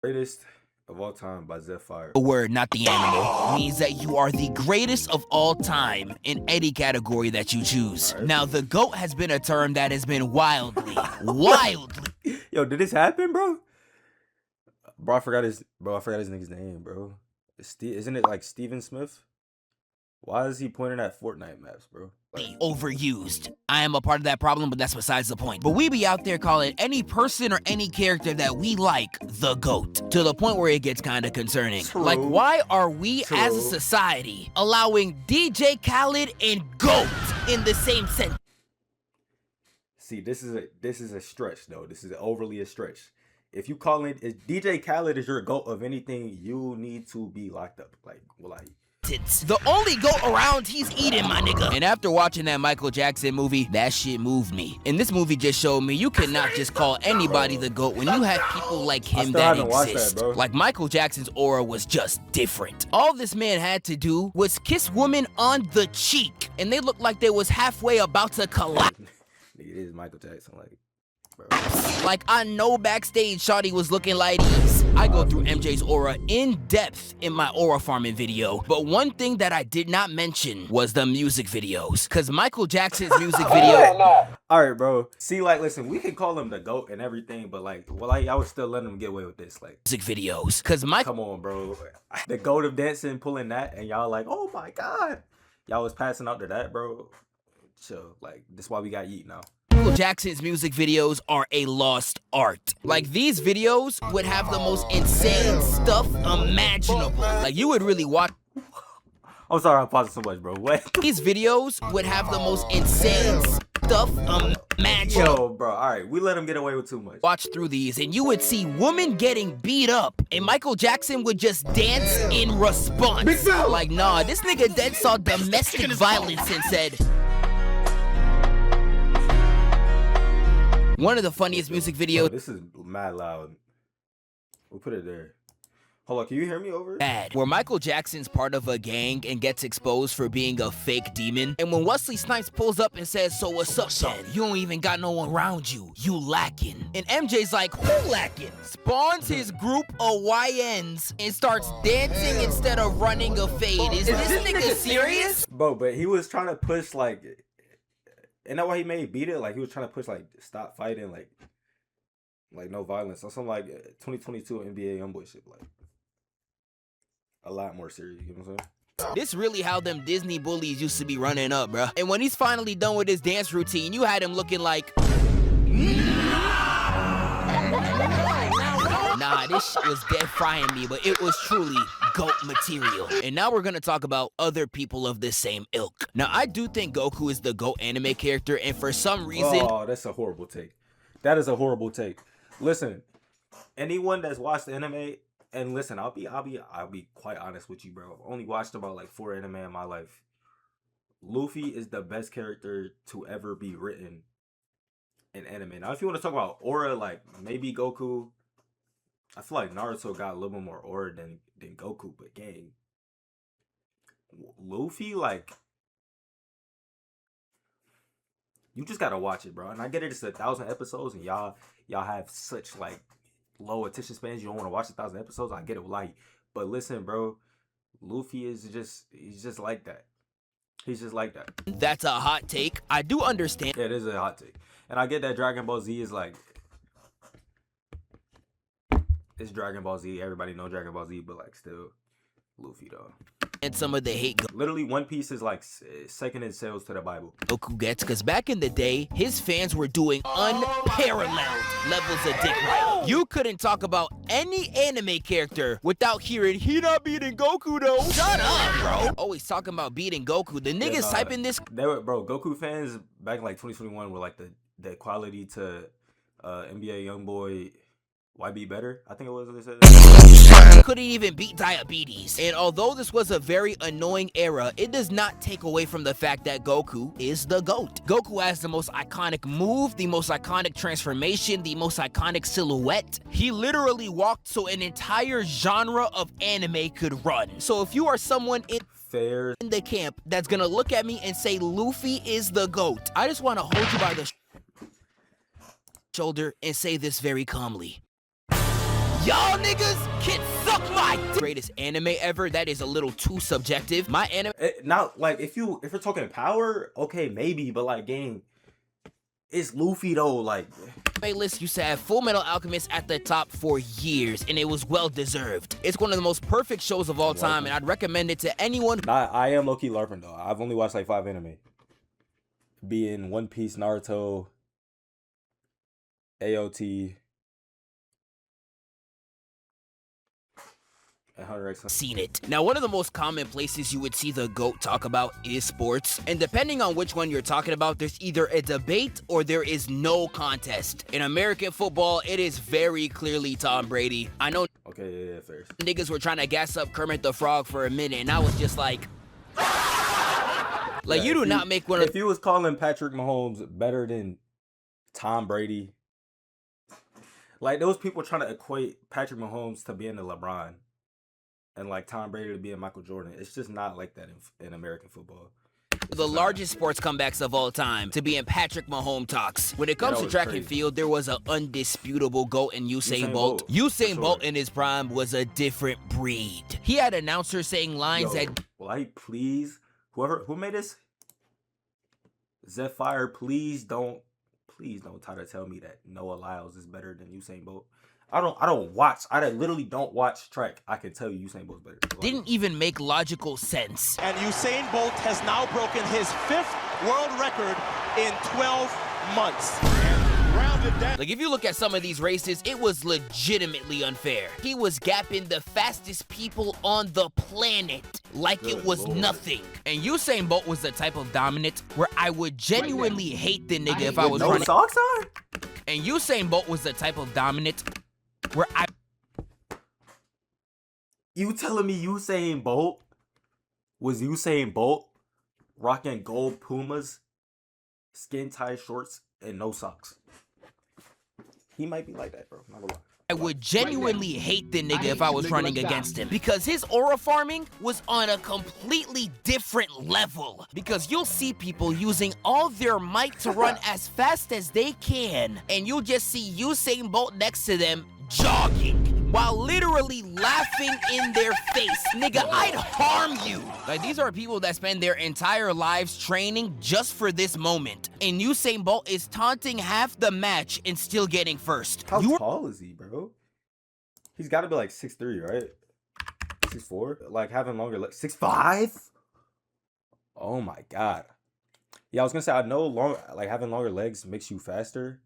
Greatest of all time by Zephyr. The word, not the animal, means that you are the greatest of all time in any category that you choose. Right. Now, the GOAT has been a term that has been wildly. Yo, did this happen, bro? Bro, I forgot his nigga's name, bro. Isn't it like Steven Smith? Why is he pointing at Fortnite maps, bro? Overused. I am a part of that problem, but that's besides the point. But we be out there calling any person or any character that we like the GOAT, to the point where it gets kind of concerning. True. Like, why are we as a society allowing DJ Khaled and GOAT in the same sentence? See, this is a stretch, though. This is overly a stretch. If you call it, if DJ Khaled is your GOAT of anything, you need to be locked up. Like. The only GOAT around, he's eating, my nigga. And after watching that Michael Jackson movie, that shit moved me. And this movie just showed me you cannot just call anybody the GOAT when you have people like him that exist. Like, Michael Jackson's aura was just different. All this man had to do was kiss women on the cheek, and they looked like they was halfway about to collapse. It is Michael Jackson, like, bro. Like, I know backstage Shawty was looking like these. I go through MJ's aura in depth in my aura farming video, but one thing that I did not mention was the music videos, because Michael Jackson's music video... Alright, bro. See, like, listen, we can call him the GOAT and everything, but like, I would still let him get away with this, like, music videos, because Michael... Come on, bro. The GOAT of dancing, pulling that, and y'all like, oh my god. Y'all was passing out to that, bro. Chill. Like, this is why we got Yeet now. Michael Jackson's music videos are a lost art. Like, these videos would have the most insane stuff imaginable. Like, you would really watch... I'm sorry I'm pausing so much, bro. What? These videos would have the most insane stuff imaginable. Yo, bro, alright, we let him get away with too much. Watch through these, and you would see women getting beat up, and Michael Jackson would just dance in response. Like, nah, this nigga dead saw domestic violence and said... One of the funniest music videos. Oh, this is mad loud. We'll put it there. Hold on, can you hear me over? Bad. Where Michael Jackson's part of a gang and gets exposed for being a fake demon. And when Wesley Snipes pulls up and says, so what's up, then? You don't even got no one around you. You lacking. And MJ's like, who lacking? Spawns his group of YNs and starts dancing instead of running a fade. Is this nigga serious? Bro, but he was trying to push, like... Isn't that why he made Beat It? Like, he was trying to push, like, stop fighting, like no violence. Or something like 2022 NBA Youngboy shit, like, a lot more serious, you know what I'm saying? This really how them Disney bullies used to be running up, bruh. And when he's finally done with his dance routine, you had him looking like... Nah, this shit was dead frying me, but it was truly GOAT material. And now we're gonna talk about other people of this same ilk. Now, I do think Goku is the GOAT anime character, and for some reason... Oh, that's a horrible take. That is a horrible take. Listen, anyone that's watched the anime, and listen, I'll be quite honest with you, bro. I've only watched about like 4 anime in my life. Luffy is the best character to ever be written in anime. Now, if you want to talk about aura, like maybe Goku... I feel like Naruto got a little bit more aura than Goku, but gang, Luffy, like, you just gotta watch it, bro. And I get it, it's 1,000 episodes, and y'all have such like low attention spans. You don't want to watch 1,000 episodes. I get it, like, but listen, bro, Luffy he's just like that. He's just like that. That's a hot take. I do understand. Yeah, it is a hot take, and I get that Dragon Ball Z is like. It's Dragon Ball Z. Everybody know Dragon Ball Z, but like still, Luffy though. And some of the hate. Literally, One Piece is like second in sales to the Bible. Goku gets, because back in the day, his fans were doing unparalleled levels of dick riding. You couldn't talk about any anime character without hearing, he not beating Goku though. Shut up, bro. Always talking about beating Goku. The niggas typing this. They were, bro, Goku fans back in like 2021 were like the quality to NBA Youngboy. YB better, I think it was what they said. Couldn't even beat diabetes. And although this was a very annoying era, it does not take away from the fact that Goku is the GOAT. Goku has the most iconic move, the most iconic transformation, the most iconic silhouette. He literally walked so an entire genre of anime could run. So if you are someone in the camp that's gonna look at me and say Luffy is the GOAT, I just want to hold you by the shoulder and say this very calmly. Y'all niggas can suck my greatest anime ever. That is a little too subjective. My anime Now, like, if you're talking power, okay, maybe, but like, gang, it's Luffy though. Like, list used to have Full Metal Alchemist at the top for years, and it was well deserved. It's one of the most perfect shows of all time, and I'd recommend it to anyone. I am low-key LARPing though. I've only watched like 5 anime. Being One Piece, Naruto, AOT, and Hunter x Hunter. Seen it. Now, one of the most common places you would see the GOAT talk about is sports, and depending on which one you're talking about, there's either a debate or there is no contest. In American football, it is very clearly Tom Brady. I know Okay, yeah, fair. niggas were trying to gas up Kermit the Frog for a minute, and I was just like, Yeah, you do not make one of. If you was calling Patrick Mahomes better than Tom Brady, like those people trying to equate Patrick Mahomes to being the LeBron and like Tom Brady to being Michael Jordan, it's just not like that in American football. The largest sports comebacks of all time to be in Patrick Mahomes talks. When it comes to track and field, there was an undisputable GOAT in Usain Bolt. Usain Bolt in his prime was a different breed. He had announcers saying lines that. Like, please, who made this? Zephyr, please don't try to tell me that Noah Lyles is better than Usain Bolt. I literally don't watch track. I can tell you Usain Bolt's better. Didn't even make logical sense. And Usain Bolt has now broken his 5th world record in 12 months. Like, if you look at some of these races, it was legitimately unfair. He was gapping the fastest people on the planet like it was nothing. And Usain Bolt was the type of dominant where I would genuinely hate the nigga if I was running. Socks on? And Usain Bolt was the type of dominant where You telling me Usain Bolt was Usain Bolt rocking gold Pumas, skin tight shorts, and no socks? He might be like that, bro. Not gonna lie. I would genuinely hate the nigga if I was running against him, because his aura farming was on a completely different level. Because you'll see people using all their might to run as fast as they can, and you'll just see Usain Bolt next to them jogging while literally laughing in their face. Nigga, I'd harm you. Like, these are people that spend their entire lives training just for this moment. And Usain Bolt is taunting half the match and still getting first. How tall is he, bro? He's got to be like 6'3", right? 6'4"? Like, having longer legs. 6'5"? Oh, my God. Yeah, I was going to say, I know having longer legs makes you faster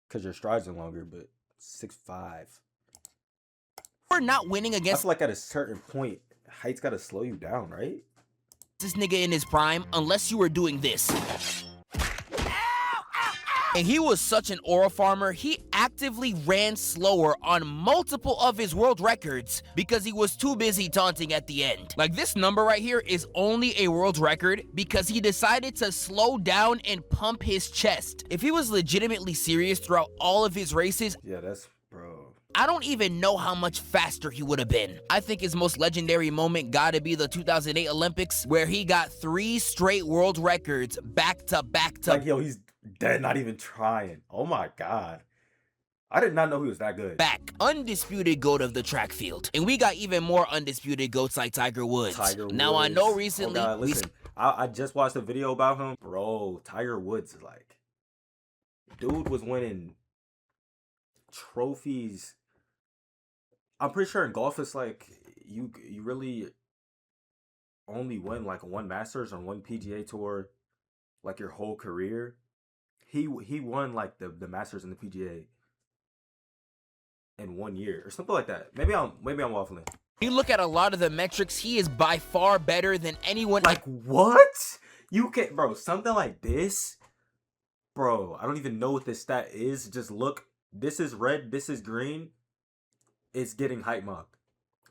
because your strides are longer, but 6'5". We're not winning I against feel like at a certain point, height's got to slow you down, right? this nigga in his prime unless you were doing this. And he was such an aura farmer, he actively ran slower on multiple of his world records because he was too busy taunting at the end. Like, this number right here is only a world record because he decided to slow down and pump his chest. If he was legitimately serious throughout all of his races, Yeah, that's, bro. I don't even know how much faster he would have been. I think his most legendary moment gotta be the 2008 Olympics, where he got 3 straight world records back to back to Like, yo, he's dead, not even trying. Oh my God. I did not know he was that good. back. Undisputed GOAT of the track field. And we got even more undisputed GOATs like Tiger Woods. Now, I know recently... Oh God, listen, I just watched a video about him. Bro, Tiger Woods is like... Dude was winning trophies. I'm pretty sure in golf it's like you really only win like one Masters or one PGA Tour like your whole career. He won like the Masters and the PGA in 1 year or something like that. Maybe I'm waffling. You look at a lot of the metrics, he is by far better than anyone. Like, what? You can, bro, something like this? Bro, I don't even know what this stat is. Just look. This is red. This is green. It's getting hype mobbed.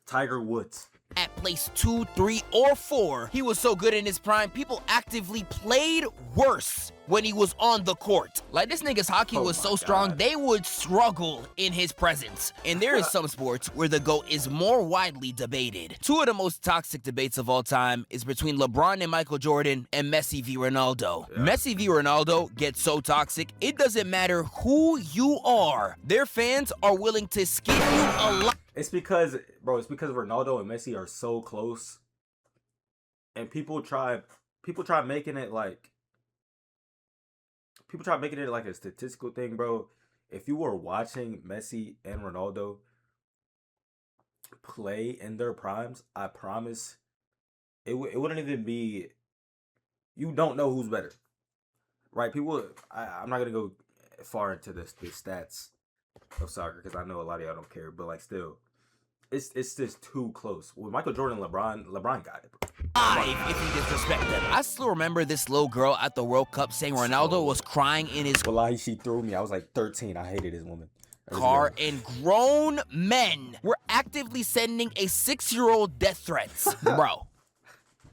Tiger Woods. at place 2, 3, or 4. He was so good in his prime, people actively played worse when he was on the court. Like, this nigga's hockey was so strong, they would struggle in his presence. And there is some sports where the GOAT is more widely debated. Two of the most toxic debates of all time is between LeBron and Michael Jordan and Messi v. Ronaldo. Yeah. Messi v. Ronaldo gets so toxic, it doesn't matter who you are. Their fans are willing to skin you alive. It's because, bro, Ronaldo and Messi are so close, and people try making it like a statistical thing, bro. If you were watching Messi and Ronaldo play in their primes, I promise it wouldn't even be. You don't know who's better, right? I'm not gonna go far into the stats of soccer because I know a lot of y'all don't care, but like still. It's just too close. With Michael Jordan and LeBron got it, bro. If you disrespect them. I still remember this little girl at the World Cup saying Ronaldo was crying in his Wallahi, she threw me. I was like 13. I hated this woman. car, and grown men were actively sending a 6-year-old death threats. Bro,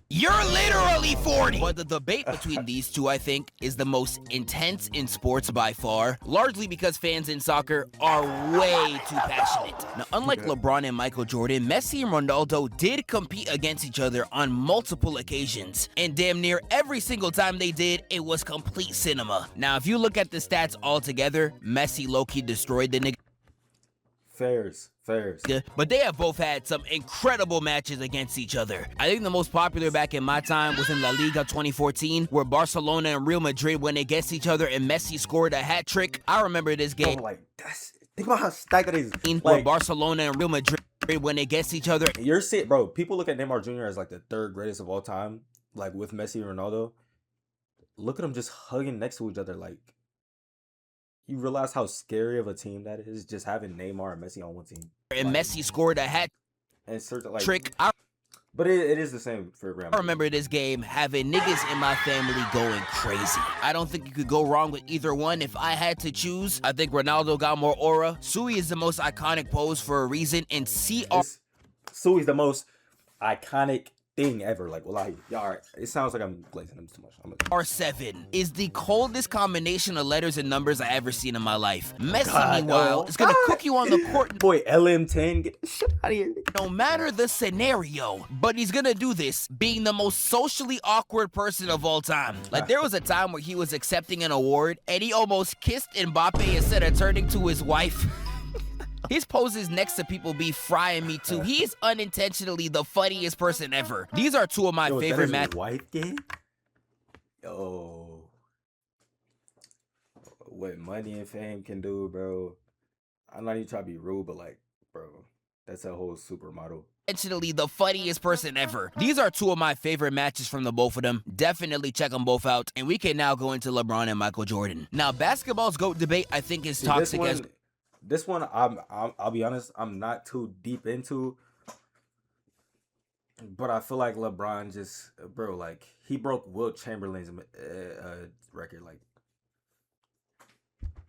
you're literally 40. But the debate between these two, I think, is the most intense in sports by far, largely because fans in soccer are way too passionate. Now, unlike LeBron and Michael Jordan, Messi and Ronaldo did compete against each other on multiple occasions, and damn near every single time they did, it was complete cinema. Now, if you look at the stats all together, Messi low-key destroyed the nigga. Fairs. But they have both had some incredible matches against each other. I think the most popular back in my time was in La Liga 2014, where Barcelona and Real Madrid went against each other and Messi scored a hat trick. I remember this game. Think about how stacked it is. Where Barcelona and Real Madrid went against each other. You're sick, bro. People look at Neymar Jr. as like the third greatest of all time, like with Messi and Ronaldo. Look at them just hugging next to each other, like. You realize how scary of a team that is, just having Neymar and Messi on one team. And Messi scored a hat trick. But it is the same for Real Madrid. I remember this game having niggas in my family going crazy. I don't think you could go wrong with either one. If I had to choose, I think Ronaldo got more aura. Sui is the most iconic pose for a reason, and Sui's the most iconic thing ever. Like, well, y'all, it sounds like I'm glazing them too much. R7 is the coldest combination of letters and numbers I ever seen in my life. Messi, meanwhile, is gonna cook you on the court. Boy, LM10, get the shit out of here. No matter the scenario, but he's gonna do this being the most socially awkward person of all time. Like, there was a time where he was accepting an award and he almost kissed Mbappe instead of turning to his wife. His poses next to people be frying me too. He's unintentionally the funniest person ever. These are two of my favorite matches. Wife game? Yo, what money and fame can do, bro. I'm not even trying to be rude, but like, bro, that's a whole supermodel. Intentionally the funniest person ever. These are two of my favorite matches from the both of them. Definitely check them both out. And we can now go into LeBron and Michael Jordan. Now, basketball's GOAT debate, I think, is toxic as. This one, I'll be honest, I'm not too deep into, but I feel like LeBron just, bro, like, he broke Wilt Chamberlain's record, like,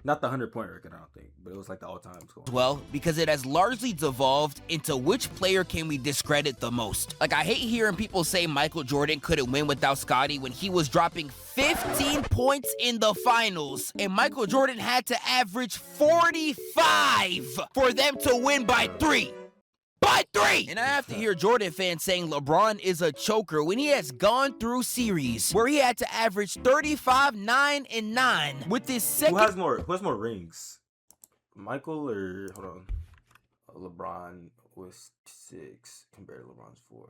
not the 100-point record, I don't think, but it was like the all-time score. Well, because it has largely devolved into which player can we discredit the most. Like, I hate hearing people say Michael Jordan couldn't win without Scottie when he was dropping 15 points in the finals, and Michael Jordan had to average 45 for them to win by 3. By 3! And I have to hear Jordan fans saying LeBron is a choker when he has gone through series where he had to average 35, 9, and 9 with his second. Who has more rings? Michael or hold on? LeBron was 6 compared to LeBron's 4.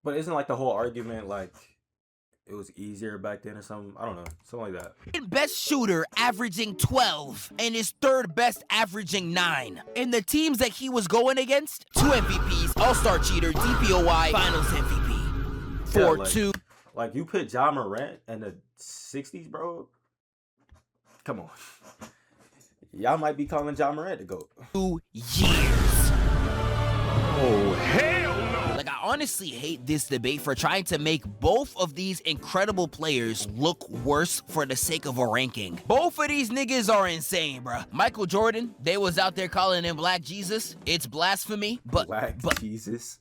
But isn't like the whole argument like it was easier back then or something? I don't know. Something like that. Best shooter averaging 12 and his third best averaging 9. And the teams that he was going against, 2 MVPs, All-Star cheater, DPOY, Finals MVP. 4-2. Like, you put Ja Morant in the 60s, bro? Come on. Y'all might be calling Ja Morant to go. 2 years. Oh, hell no. Like, I honestly hate this debate for trying to make both of these incredible players look worse for the sake of a ranking. Both of these niggas are insane, bruh. Michael Jordan, they was out there calling him Black Jesus. It's blasphemy, but Jesus.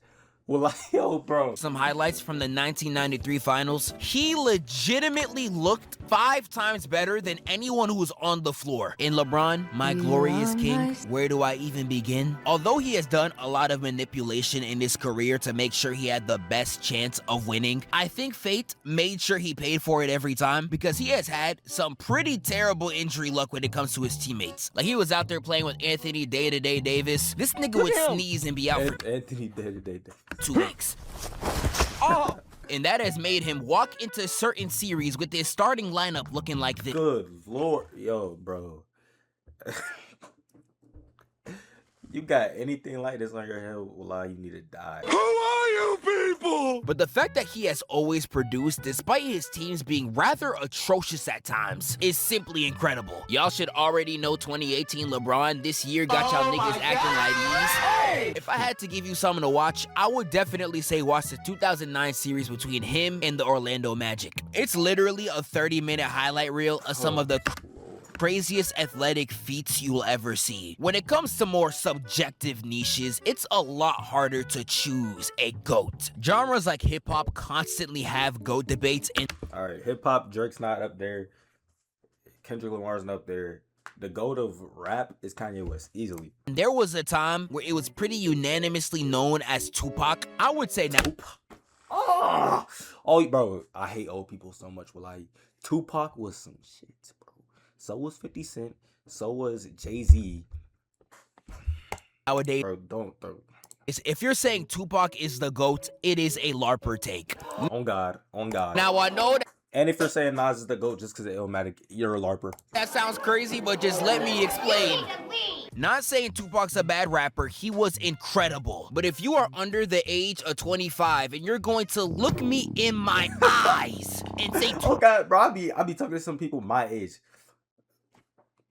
Well, like, yo, bro. Some highlights from the 1993 finals. He legitimately looked 5 times better than anyone who was on the floor. In LeBron, my glorious king, where do I even begin? Although he has done a lot of manipulation in his career to make sure he had the best chance of winning, I think fate made sure he paid for it every time because he has had some pretty terrible injury luck when it comes to his teammates. Like, he was out there playing with Anthony Day-to-Day Davis. This nigga would sneeze and be out for Anthony Day-to-Day. 2 weeks. And that has made him walk into certain series with his starting lineup looking like this. Good Lord. Yo, bro. You got anything like this on your head, well, you need to die. Who are you people? But the fact that he has always produced, despite his teams being rather atrocious at times, is simply incredible. Y'all should already know 2018 LeBron this year got y'all niggas acting like these. Hey! If I had to give you something to watch, I would definitely say watch the 2009 series between him and the Orlando Magic. It's literally a 30-minute highlight reel of some of the craziest athletic feats you will ever see. When it comes to more subjective niches, it's a lot harder to choose a GOAT. Genres like hip-hop constantly have GOAT debates and Alright, hip-hop, Drake's not up there. Kendrick Lamar's not up there. The GOAT of rap is Kanye West, easily. there was a time where it was pretty unanimously known as Tupac. I would say now Oh, bro, I hate old people so much. Well, like, Tupac was some shit, bro. So was 50 Cent. So was Jay-Z. nowadays, Bro, don't throw. if you're saying Tupac is the GOAT, it is a LARPer take. On God. On God. Now I know And if you're saying Nas is the GOAT just because of Illmatic, you're a LARPer. that sounds crazy, but just let me explain. Not saying Tupac's a bad rapper, he was incredible. But if you are under the age of 25 and you're going to look me in my eyes and say Oh God, bro, I be talking to some people my age.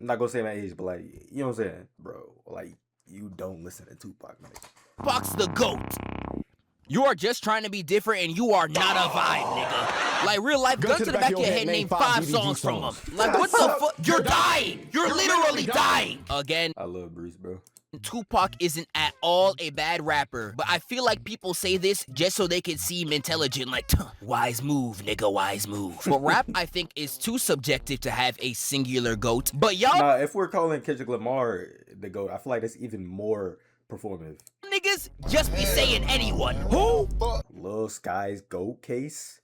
I'm not gonna say my age, but like, you know what I'm saying, bro? Like, you don't listen to Tupac, man. Tupac's the GOAT, you are just trying to be different and you are not a vibe, nigga. Like, real life, gun to the back of your head, name 5 songs from him. Like, what the fuck? You're dying! You're literally dying! Again, I love Bruce, bro. Tupac isn't at all a bad rapper, but I feel like people say this just so they can seem intelligent, like, wise move, nigga, wise move. But rap, I think, is too subjective to have a singular GOAT. But y'all Nah, if we're calling Kendrick Lamar the GOAT, I feel like that's even more performative. niggas just be saying anyone. Who? Lil Sky's GOAT case?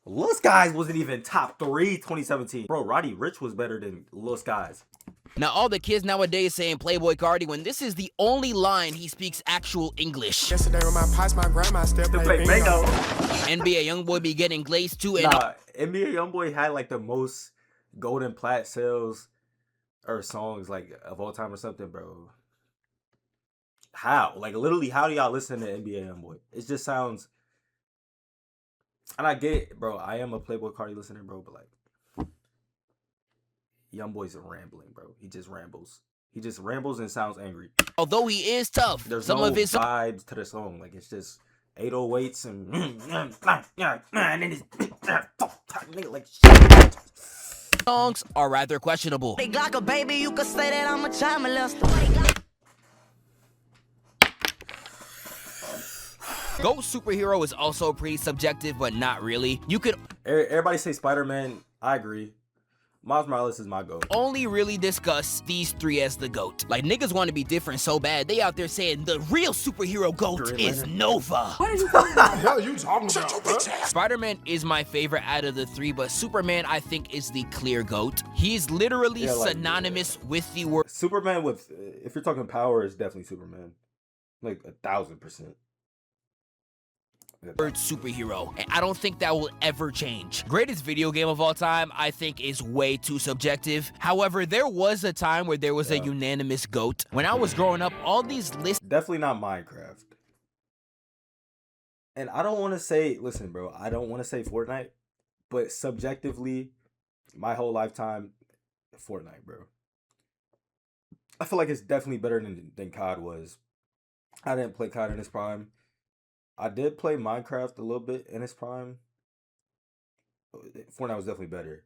Lil Skies wasn't even top 3 2017. Bro, Roddy Ricch was better than Lil Skies. Now, all the kids nowadays saying Playboy Cardi when this is the only line he speaks actual English. Yesterday with my pops, my grandma still play bingo. NBA Youngboy be getting glazed too, and Nah, NBA Youngboy had like the most golden plat sales or songs like of all time or something, bro. How? Like, literally, how do y'all listen to NBA Youngboy? It just sounds. And I get it, bro. I am a Playboy Cardi listener, bro, but like, Youngboy's rambling, bro. He just rambles. He just rambles and sounds angry. although he is tough, There's some no of his vibes to the song. Like, it's just 808s and and then it's like shit. songs are rather questionable. Big like a baby, you could say that I'm a child molester. GOAT superhero is also pretty subjective, but not really. You could Everybody say Spider-Man. I agree. Miles Morales is my GOAT. only really discuss these 3 as the GOAT. Like, niggas want to be different so bad, they out there saying the real superhero GOAT Green is Lantern. Nova. What the hell are you talking about, bro? Spider-Man is my favorite out of the 3, but Superman, I think, is the clear GOAT. He's literally Yeah, like, synonymous with the word Superman with, if you're talking power, it's definitely Superman. Like 1,000%. superhero, and I don't think that will ever change. Greatest video game of all time, I think, is way too subjective. However, there was a time where there was a unanimous GOAT. When I was growing up, all these lists Definitely not Minecraft. And I don't want to say, listen, bro, I don't want to say Fortnite, but subjectively, my whole lifetime, Fortnite, bro. I feel like it's definitely better than COD was. I didn't play COD in its prime. I did play Minecraft a little bit in its prime. Fortnite was definitely better.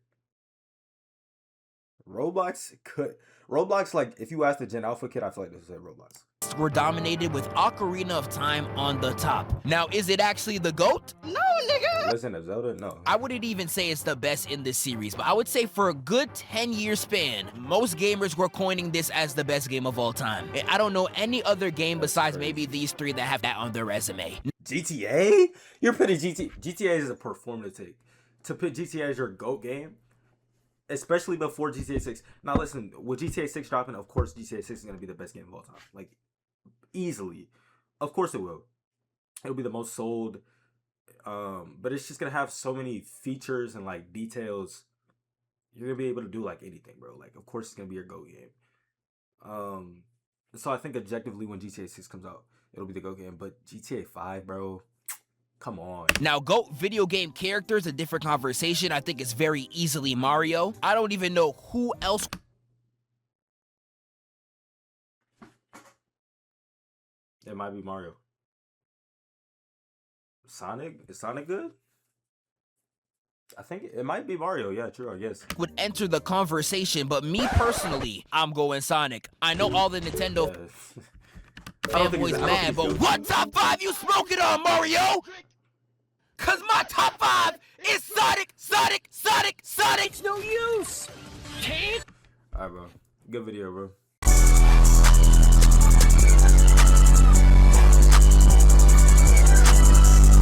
Roblox, like, if you ask the Gen Alpha kid, I feel like this is Roblox. Were dominated with Ocarina of Time on the top. Now, is it actually the GOAT? No, nigga! Legend of Zelda? No. I wouldn't even say it's the best in this series, but I would say for a good 10-year span, most gamers were coining this as the best game of all time. I don't know any other game besides maybe these three that have that on their resume. GTA? You're putting GTA is a performative take. To put GTA as your GOAT game, especially before GTA 6. Now listen, with GTA 6 dropping, of course GTA 6 is going to be the best game of all time. Like, easily. Of course it will. It'll be the most sold. But it's just going to have so many features and, like, details. You're going to be able to do, like, anything, bro. Like, of course it's going to be your GOAT game. So I think objectively when GTA 6 comes out, it'll be the GOAT game. But GTA 5, bro, come on. Now, GOAT video game characters, a different conversation. I think it's very easily Mario. I don't even know who else. It might be Mario. Sonic? Is Sonic good? I think it might be Mario. Yeah, true, I guess. Would enter the conversation, but me personally, I'm going Sonic. I know all the Nintendo fanboys mad, but what top 5 you smoking on, Mario? Cause my top 5 is Sonic. It's no use. Alright, bro. Good video, bro.